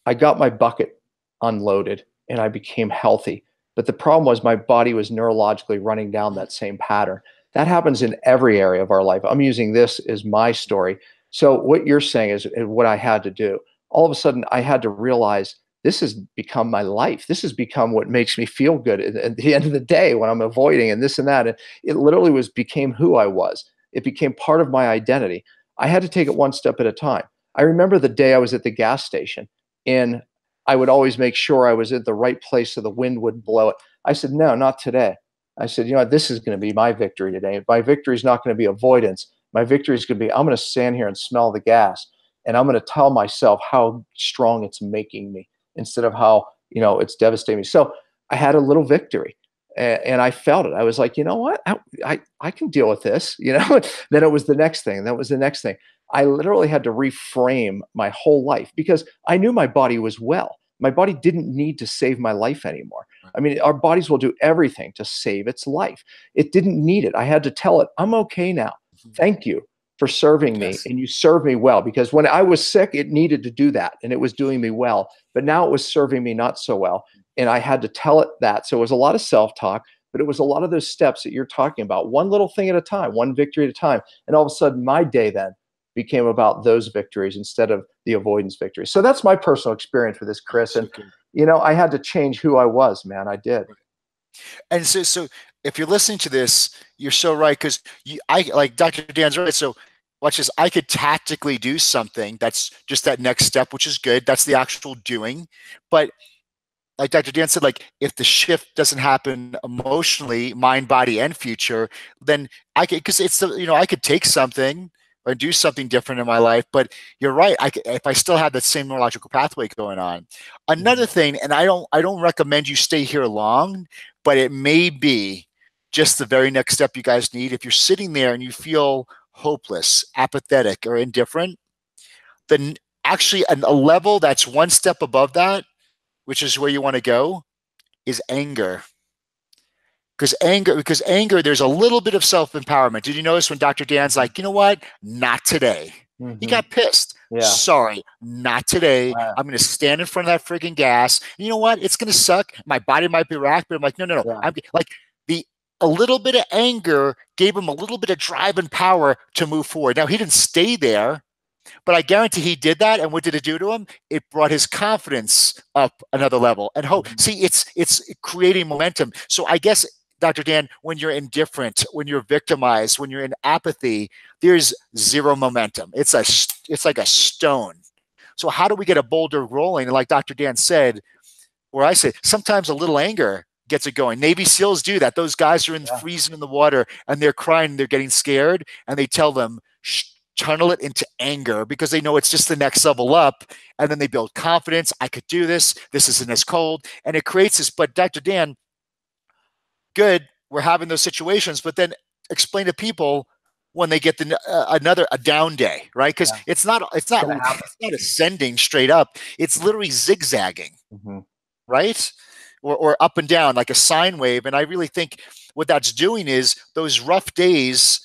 I got my bucket unloaded and I became healthy. But the problem was my body was neurologically running down that same pattern. That happens in every area of our life. I'm using this as my story. So what you're saying is what I had to do. All of a sudden, I had to realize this has become my life. This has become what makes me feel good at the end of the day when I'm avoiding and this and that. And it literally became who I was. It became part of my identity. I had to take it one step at a time. I remember the day I was at the gas station and I would always make sure I was at the right place so the wind wouldn't blow it. I said, no, not today. I said, this is going to be my victory today. My victory is not going to be avoidance. My victory is going to be, I'm going to stand here and smell the gas, and I'm going to tell myself how strong it's making me instead of how, it's devastating me. So I had a little victory, and I felt it. I was like, you know what? I can deal with this, Then it was the next thing. That was the next thing. I literally had to reframe my whole life because I knew my body was well. My body didn't need to save my life anymore. I mean, our bodies will do everything to save its life. It didn't need it. I had to tell it, I'm okay now. Thank you for serving me. Yes. And you served me well, because when I was sick, it needed to do that and it was doing me well. But now it was serving me not so well. And I had to tell it that. So it was a lot of self-talk, but it was a lot of those steps that you're talking about, one little thing at a time, one victory at a time. And all of a sudden, my day then became about those victories instead of the avoidance victories. So that's my personal experience with this, Chris. And, I had to change who I was, man. I did. And so if you're listening to this, you're so right. Cause I like Dr. Dan's right. So watch this. I could tactically do something that's just that next step, which is good. That's the actual doing. But like Dr. Dan said, like if the shift doesn't happen emotionally, mind, body, and future, then I could, because it's the, I could take something or do something different in my life. But you're right. If I still have that same neurological pathway going on. Another thing, and I don't recommend you stay here long, but it may be just the very next step you guys need. If you're sitting there and you feel hopeless, apathetic, or indifferent, then actually a level that's one step above that, which is where you want to go, is anger. Because anger, there's a little bit of self-empowerment. Did you notice when Dr. Dan's like, you know what? Not today. He got pissed. Yeah. Sorry, not today. Wow. I'm going to stand in front of that frigging gas. And you know what? It's going to suck. My body might be racked, but I'm like, no. Yeah. I'm like a little bit of anger gave him a little bit of drive and power to move forward. Now he didn't stay there, but I guarantee he did that. And what did it do to him? It brought his confidence up another level and hope. See, it's creating momentum. So I guess, Dr. Dan, when you're indifferent, when you're victimized, when you're in apathy, there's zero momentum. It's like a stone. So how do we get a boulder rolling? And like Dr. Dan said, where I say sometimes a little anger gets it going. Navy SEALs do that. Those guys are freezing in the water and they're crying and they're getting scared, and they tell them, tunnel it into anger, because they know it's just the next level up. And then they build confidence. I could do this. This isn't as cold. And it creates this. But Dr. Dan, good, we're having those situations, but then explain to people when they get a down day, right? Because it's not ascending straight up. It's literally zigzagging, right? Or up and down like a sine wave. And I really think what that's doing is those rough days.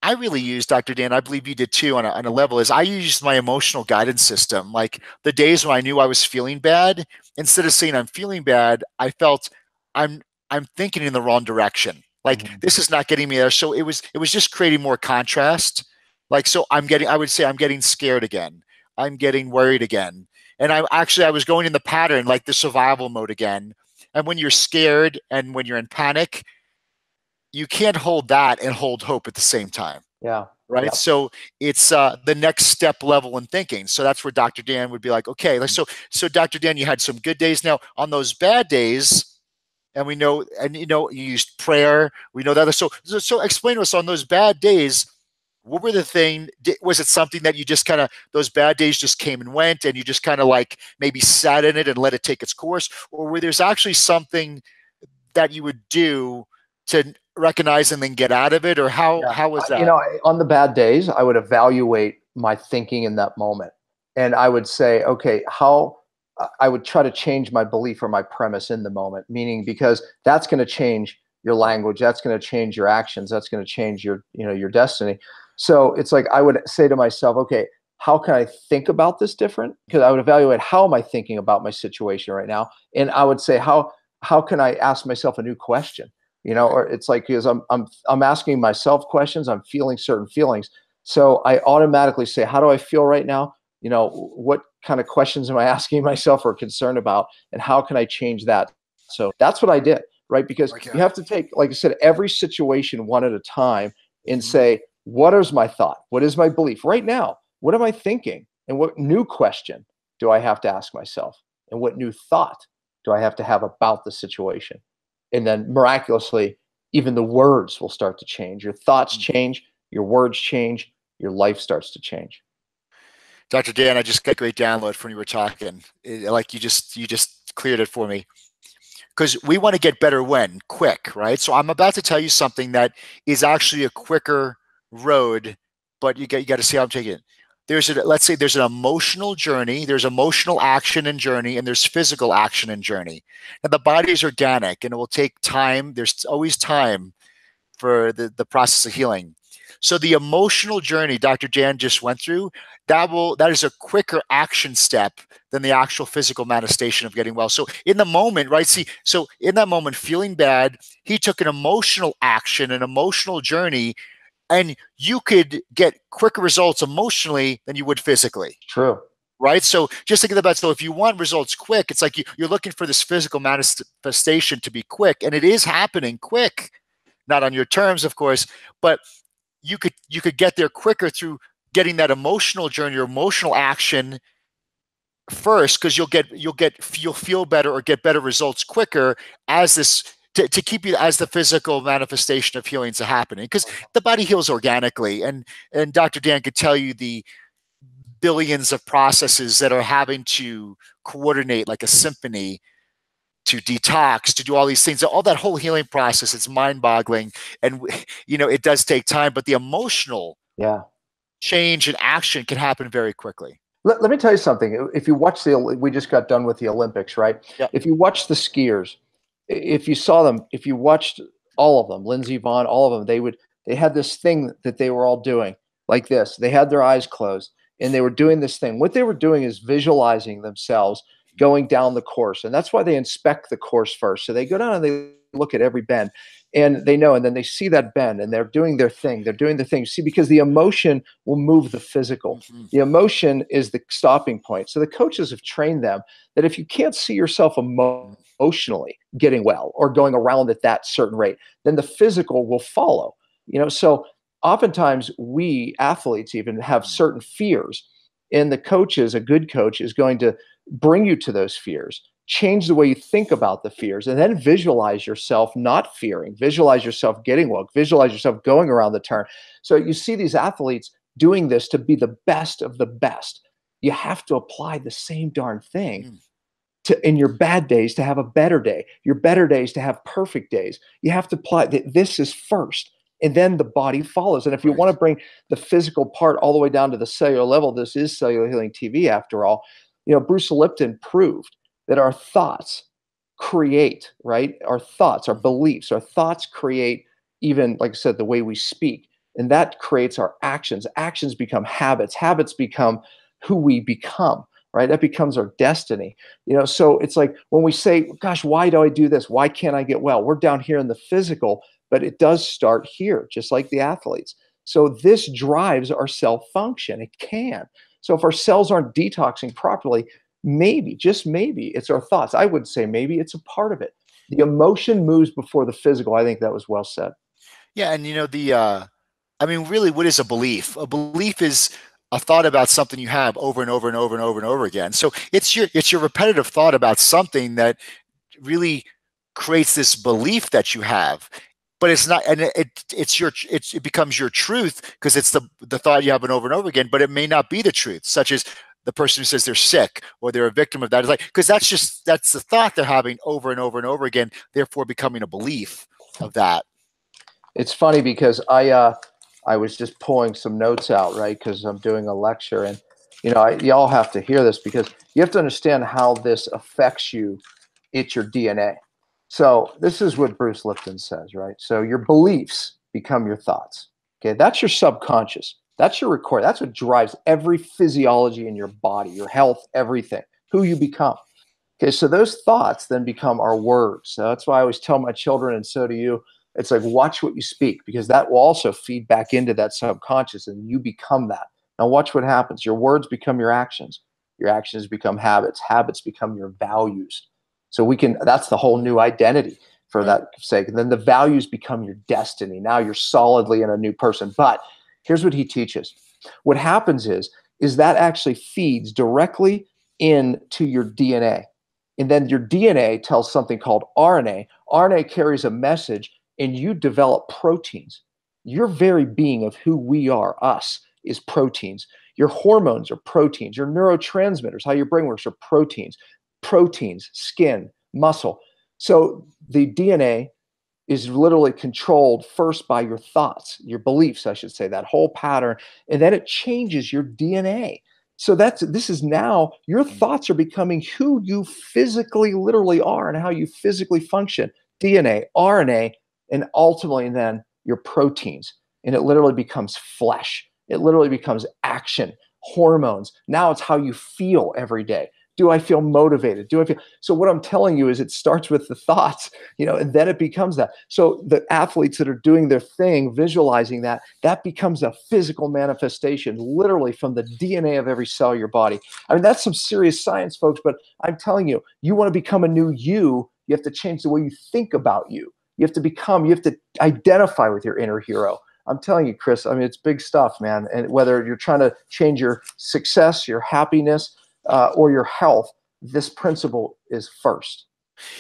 I really use, Dr. Dan, I believe you did too on a level, is I used my emotional guidance system. Like the days when I knew I was feeling bad, instead of saying I'm feeling bad, I felt I'm thinking in the wrong direction. Like this is not getting me there. So it was just creating more contrast. Like, so I would say I'm getting scared again. I'm getting worried again. And I was going in the pattern, like the survival mode again. And when you're scared and when you're in panic, you can't hold that and hold hope at the same time. Yeah. Right. Yeah. So it's the next step level in thinking. So that's where Dr. Dan would be like, okay, so Dr. Dan, you had some good days. Now on those bad days, and we know, and you used prayer. We know that. So explain to us on those bad days, what were the thing? Was it something that you just kind of, those bad days just came and went and you just kind of like maybe sat in it and let it take its course? Or were there's actually something that you would do to recognize and then get out of it? Or how was that? On the bad days, I would evaluate my thinking in that moment. And I would say, okay, I would try to change my belief or my premise in the moment, meaning because that's going to change your language. That's going to change your actions. That's going to change your destiny. So it's like, I would say to myself, okay, how can I think about this different? Because I would evaluate, how am I thinking about my situation right now? And I would say, how can I ask myself a new question? Or it's like, because I'm asking myself questions, I'm feeling certain feelings. So I automatically say, how do I feel right now? What kind of questions am I asking myself or concerned about? And how can I change that? So that's what I did, right? Because you have to take, like I said, every situation one at a time and say, what is my thought? What is my belief right now? What am I thinking? And what new question do I have to ask myself? And what new thought do I have to have about the situation? And then miraculously, even the words will start to change. Your thoughts change, your words change, your life starts to change. Dr. Dan, I just got a great download from you were talking. Like you just cleared it for me. Because we want to get better when? Quick, right? So I'm about to tell you something that is actually a quicker road, but you got to see how I'm taking it. Let's say there's an emotional journey, there's emotional action and journey, and there's physical action and journey. And the body is organic and it will take time. There's always time for the process of healing. So the emotional journey Dr. Dan just went through, that is a quicker action step than the actual physical manifestation of getting well. So in the moment, right? See, so in that moment, feeling bad, he took an emotional action, an emotional journey, and you could get quicker results emotionally than you would physically. True. Right. So just think about, so if you want results quick, it's like you're looking for this physical manifestation to be quick, and it is happening quick, not on your terms, of course, but you could get there quicker through getting that emotional journey or emotional action first, because you'll feel better or get better results quicker as this to keep you as the physical manifestation of healing is happening, because the body heals organically, and Dr. Dan could tell you the billions of processes that are having to coordinate like a symphony to detox, to do all these things, all that whole healing process. It's mind-boggling, and it does take time, but the emotional change and action can happen very quickly. Let me tell you something. If you watch we just got done with the Olympics, right? Yep. If you watch the skiers, if you saw them, if you watched all of them, Lindsey Vonn, all of them, they had this thing that they were all doing like this. They had their eyes closed and they were doing this thing. What they were doing is visualizing themselves going down the course. And that's why they inspect the course first. So they go down and they look at every bend and they know, and then they see that bend and they're doing their thing. They're doing the thing. See, because the emotion will move the physical. Mm-hmm. The emotion is the stopping point. So the coaches have trained them that if you can't see yourself emotionally getting well or going around at that certain rate, then the physical will follow. So oftentimes we athletes even have certain fears, and the coaches, a good coach is going to bring you to those fears, change the way you think about the fears, and then visualize yourself not fearing, visualize yourself getting well, visualize yourself going around the turn. So you see these athletes doing this to be the best of the best. You have to apply the same darn thing in your bad days to have a better day, your better days to have perfect days. You have to apply that. This is first, and then the body follows. And if you want to bring the physical part all the way down to the cellular level, this is Cellular Healing TV after all. Bruce Lipton proved that our thoughts create, right? Our thoughts, our beliefs, our thoughts create, even, like I said, the way we speak. And that creates our actions. Actions become habits. Habits become who we become, right? That becomes our destiny. So it's like when we say, gosh, why do I do this? Why can't I get well? We're down here in the physical, but it does start here, just like the athletes. So this drives our cell function. It can. So if our cells aren't detoxing properly, maybe, just maybe, it's our thoughts. I would say maybe it's a part of it. The emotion moves before the physical. I think that was well said. Yeah, and really, what is a belief? A belief is a thought about something you have over and over and over and over and over again. So it's your repetitive thought about something that really creates this belief that you have. But it's not, and it becomes your truth because it's the thought you have over and over again. But it may not be the truth, such as the person who says they're sick or they're a victim of that. Is like, because that's the thought they're having over and over and over again, therefore becoming a belief of that. It's funny because I was just pulling some notes out, right? Because I'm doing a lecture, and y'all have to hear this because you have to understand how this affects you. It's your DNA. So this is what Bruce Lipton says, right? So your beliefs become your thoughts. Okay, that's your subconscious. That's your record. That's what drives every physiology in your body, your health, everything, who you become. Okay, so those thoughts then become our words. So that's why I always tell my children, and so do you, it's like, watch what you speak, because that will also feed back into that subconscious and you become that. Now watch what happens. Your words become your actions. Your actions become habits. Habits become your values. So that's the whole new identity for that sake. And then the values become your destiny. Now you're solidly in a new person. But here's what he teaches. What happens is that actually feeds directly into your DNA. And then your DNA tells something called RNA. RNA carries a message, and you develop proteins. Your very being of who we are, us, is proteins. Your hormones are proteins. Your neurotransmitters, how your brain works, are proteins. Proteins, skin, muscle. So the DNA is literally controlled first by your thoughts, your beliefs, I should say, that whole pattern, and then it changes your DNA. So this is now your thoughts are becoming who you physically literally are and how you physically function. DNA, RNA, and ultimately then your proteins. And it literally becomes flesh. It literally becomes action, hormones. Now it's how you feel every day. Do I feel motivated? Do I feel so? What I'm telling you is it starts with the thoughts, and then it becomes that. So the athletes that are doing their thing, visualizing that becomes a physical manifestation, literally from the DNA of every cell of your body. I mean, that's some serious science, folks, but I'm telling you, you want to become a new you have to change the way you think about you. You have to identify with your inner hero. I'm telling you, Chris, I mean, it's big stuff, man. And whether you're trying to change your success, your happiness, or your health, this principle is first.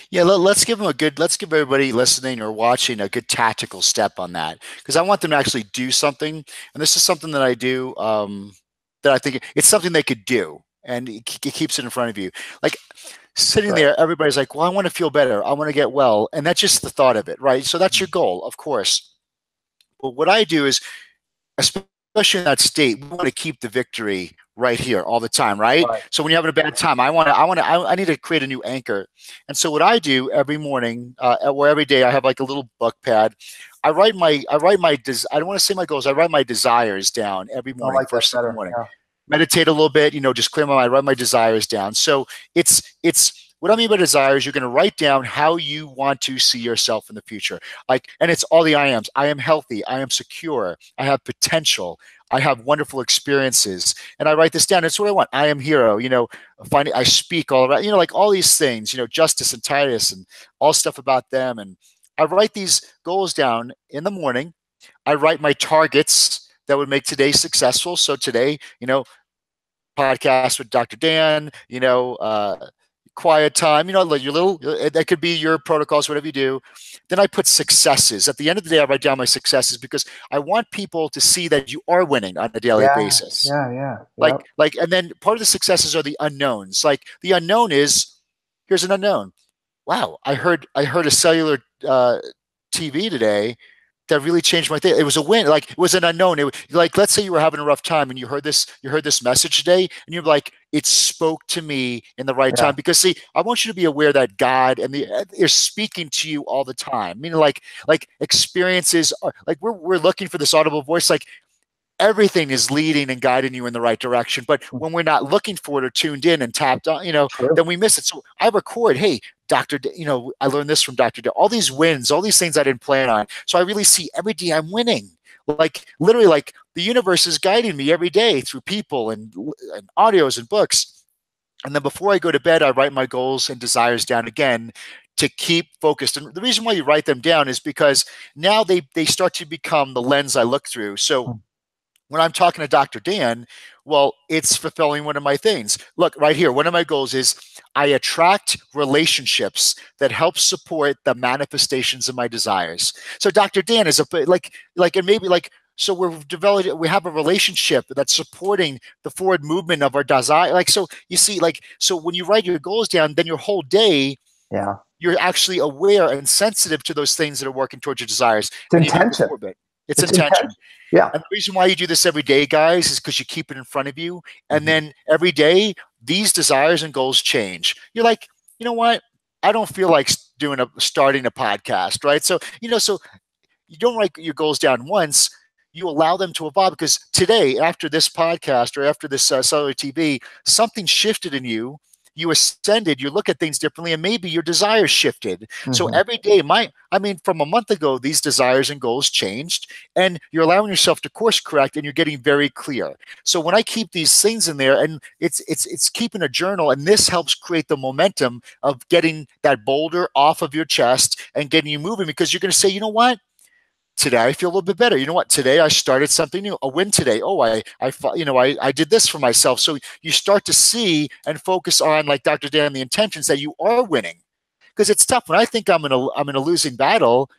Yeah, let's give let's give everybody listening or watching a good tactical step on that, because I want them to actually do something. And this is something that I do, that I think it's something they could do, and it keeps it in front of you. Like sitting Right. there, everybody's like, well, I want to feel better. I want to get well. And that's just the thought of it, right? So that's your goal, of course. But what I do is, especially in that state, we want to keep the victory right here all the time, right? Right. So when you're having a bad time, I need to create a new anchor. And so what I do every morning, or every day, I have like a little book pad. I don't want to say my goals. I write my desires down every I morning, like that first thing in the better. morning. Yeah. Meditate a little bit, just clear my mind, write my desires down. So it's what I mean by desires, you're going to write down how you want to see yourself in the future. And it's all the I ams. I am healthy. I am secure. I have potential. I have wonderful experiences. And I write this down. It's what I want. I am hero, I speak all around, like all these things, Justice and Titus and all stuff about them. And I write these goals down in the morning. I write my targets that would make today successful. So today, podcast with Dr. Dan, quiet time, like your little, that could be your protocols, whatever you do. Then I put successes. At the end of the day, I write down my successes because I want people to see that you are winning on a daily basis. Yeah. And then part of the successes are the unknowns. Like the unknown is, here's an unknown. Wow, I heard a cellular TV today that really changed my day. It was a win. Like it was an unknown. Like, let's say you were having a rough time and you heard this message today, and you're like, it spoke to me in the right time. Because see, I want you to be aware that God is speaking to you all the time. Meaning like experiences are like, we're looking for this audible voice. Like everything is leading and guiding you in the right direction. But when we're not looking for it or tuned in and tapped on, then we miss it. So I record, hey, Dr. I learned this from Dr. All these wins, all these things I didn't plan on. So I really see every day I'm winning. Like literally, like the universe is guiding me every day through people and audios and books. And then before I go to bed, I write my goals and desires down again to keep focused. And the reason why you write them down is because now they start to become the lens I look through. So when I'm talking to Dr. Dan, well, it's fulfilling one of my things. Look, right here, one of my goals is I attract relationships that help support the manifestations of my desires. So Dr. Dan is and maybe so we have a relationship that's supporting the forward movement of our desire. Like, so you see, so when you write your goals down, then your whole day, you're actually aware and sensitive to those things that are working towards your desires. It's intention. It's intention. Yeah. And the reason why you do this every day, guys, is because you keep it in front of you. And then every day, these desires and goals change. You're like, you know what? I don't feel like starting a podcast, right? So, so you don't write your goals down once. You allow them to evolve, because today, after this podcast or after this cellular TV, something shifted in you. You ascended, you look at things differently, and maybe your desires shifted. So every day, from a month ago, these desires and goals changed, and you're allowing yourself to course correct, and you're getting very clear. So when I keep these things in there, and it's keeping a journal, and this helps create the momentum of getting that boulder off of your chest and getting you moving, because you're going to say, you know what? Today I feel a little bit better. You know what? Today I started something new. A win today. Oh, I did this for myself. So you start to see and focus on, like Dr. Dan, the intentions that you are winning. Because it's tough when I think I'm in a losing battle.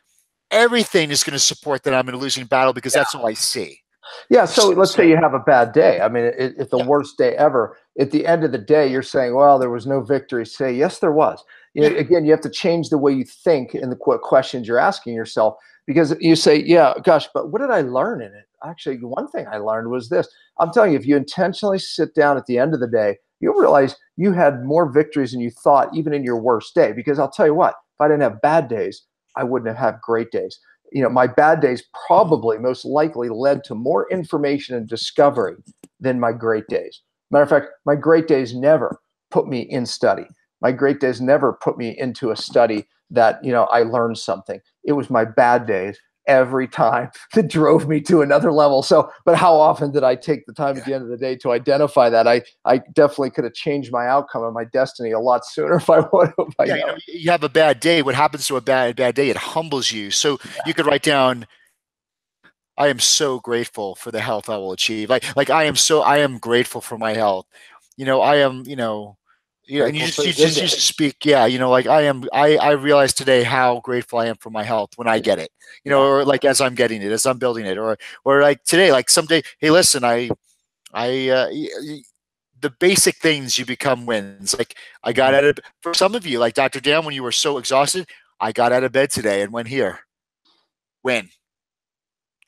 everything is going to support that I'm in a losing battle because that's all I see. Yeah. So let's say So you have a bad day. I mean, it's the yeah, worst day ever. At the end of the day, you're saying, well, there was no victory. Say, yes, there was. yeah, Again, you have to change the way you think and the questions you're asking yourself, because you say, yeah, gosh, but what did I learn in it? Actually, one thing I learned was this. I'm telling you, if you intentionally sit down at the end of the day, you'll realize you had more victories than you thought, even in your worst day. Because I'll tell you what, if I didn't have bad days, I wouldn't have had great days. My bad days probably most likely led to more information and discovery than my great days. Matter of fact, my great days never put me in study. My great days never put me into a study that, I learned something. It was my bad days every time that drove me to another level. So, but how often did I take the time at yeah. the end of the day to identify that? I definitely could have changed my outcome and my destiny a lot sooner if I would have. I Yeah, know. you have a bad day. What happens to a bad day? It humbles you. So you could write down, I am so grateful for the health I will achieve. Like I am grateful for my health. I am, and Grateful for you the good just days. speak, yeah, like I realize today how grateful I am for my health when I get it, Yeah. or like as I'm getting it, as I'm building it, or like today, like someday, hey, listen, the basic things you become wins. Like I got Mhm. out of, for some of you, like Dr. Dan, when you were so exhausted, I got out of bed today and went here. Win.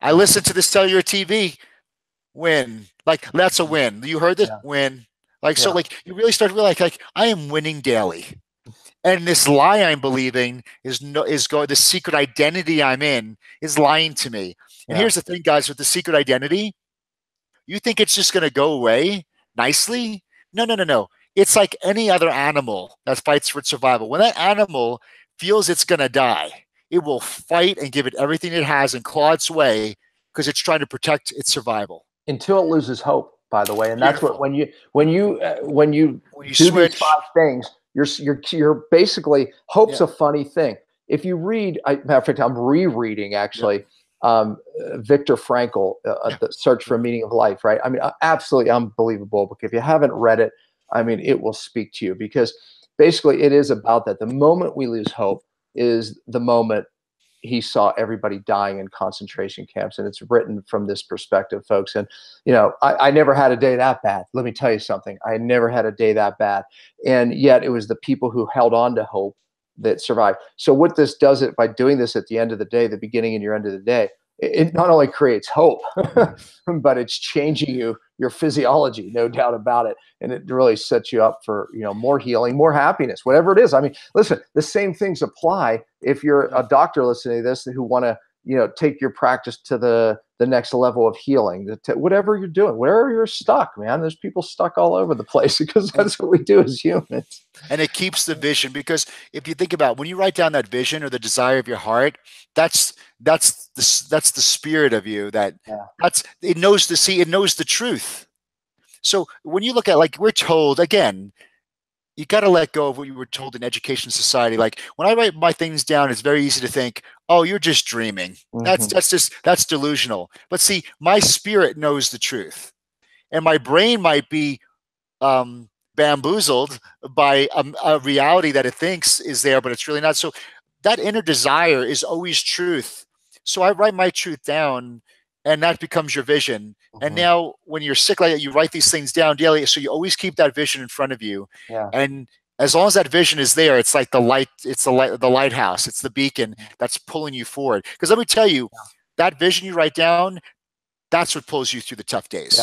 I Yeah. listened to the cellular TV. Win. Like that's a win. You heard this? Yeah. Win. Like so, Yeah. like you really start to realize, like I am winning daily. And this lie I'm believing is going. The secret identity I'm in is lying to me. And Yeah. here's the thing, guys, with the secret identity, you think it's just going to go away nicely? No, no, no, no. It's like any other animal that fights for its survival. When that animal feels it's going to die, it will fight and give it everything it has and claw its way because it's trying to protect its survival. Until it loses hope, by the way. And that's what, Beautiful. when you When you do these switch, five things, you're basically, hope's yeah, a funny thing. If you read, matter of fact, I'm rereading yeah, actually, Viktor Frankl, yeah, The Search for yeah, Meaning of Life, right? I mean, absolutely unbelievable book. If you haven't read it, I mean, it will speak to you, because basically it is about that. The moment we lose hope is the moment he saw everybody dying in concentration camps. And it's written from this perspective, folks. And, I never had a day that bad. Let me tell you something. I never had a day that bad. And yet it was the people who held on to hope that survived. So what this does, it by doing this at the end of the day, the beginning and your end of the day, it not only creates hope, but it's changing your physiology, no doubt about it. And it really sets you up for, more healing, more happiness, whatever it is. I mean, listen, the same things apply if you're yeah. a doctor listening to this who want to, take your practice to the next level of healing, whatever you're doing, wherever you're stuck, man. There's people stuck all over the place because And that's what we do as humans. and it keeps the vision, because if you think about it, when you write down that vision or the desire of your heart, that's that's the spirit of you, Yeah. that's it knows it knows the truth. So when you look at, like, we're told again, you got to let go of what you were told in education society. Like when I write my things down, it's very easy to think, oh, you're just dreaming. Hmm. That's delusional. But see, my spirit knows the truth, and my brain might be bamboozled by a reality that it thinks is there, but it's really not. So that inner desire is always truth. So I write my truth down, and that becomes your vision. And Hmm. now, when you're sick like that, you write these things down daily. So you always keep that vision in front of you. Yeah. And as long as that vision is there, it's like the light, it's the lighthouse, it's the beacon that's pulling you forward. Because let me tell you, that vision you write down, that's what pulls you through the tough Yeah. days.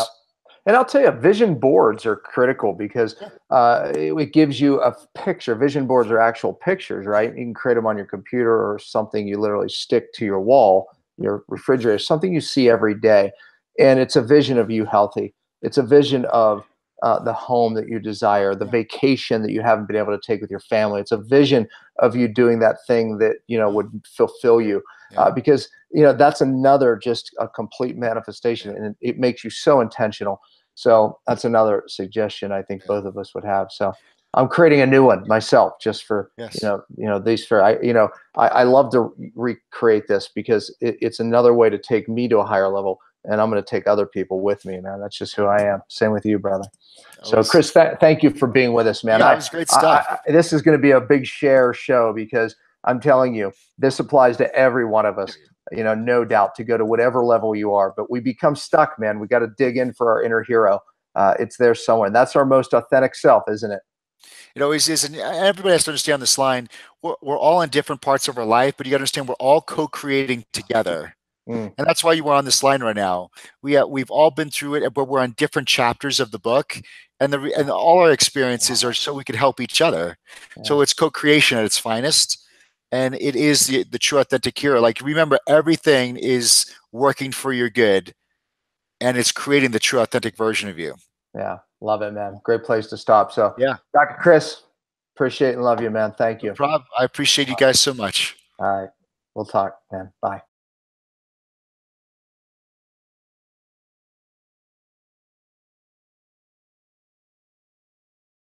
And I'll tell you, vision boards are critical because Yeah. it gives you a picture. Vision boards are actual pictures, right? You can create them on your computer or something you literally stick to your wall, your refrigerator, something you see every day. And it's a vision of you healthy. It's a vision of the home that you desire, the Yeah. vacation that you haven't been able to take with your family. It's a vision of you doing that thing that, would fulfill you. Yeah. Because, that's another just a complete manifestation, Yeah. and it makes you so intentional. So that's another suggestion I think Yeah. both of us would have. So I'm creating a new one myself, just for Yes. these for I love to recreate this because it's another way to take me to a higher level, and I'm going to take other people with me, man. That's just who I am. Same with you, brother. So Always. Chris, thank you for being with us, man. Yeah, it was great stuff. This is going to be a big share show because I'm telling you, this applies to every one of us, no doubt, to go to whatever level you are. But we become stuck, man. We got to dig in for our inner hero. It's there somewhere. And that's our most authentic self, isn't it? It always is. And everybody has to understand this line. We're all in different parts of our life, but you got to understand we're all co-creating together. Mm. And that's why you are on this line right now. We've all been through it, but we're on different chapters of the book, and all our experiences are so we can help each other. Yeah. So it's co-creation at its finest, and it is the true authentic hero. Like, remember, everything is working for your good, and it's creating the true authentic version of you. Yeah, love it, man. Great place to stop. So, Yeah, Dr. Chris, appreciate and love you, man. Thank you. no problem. I appreciate you guys so much. All right, we'll talk, man. Bye.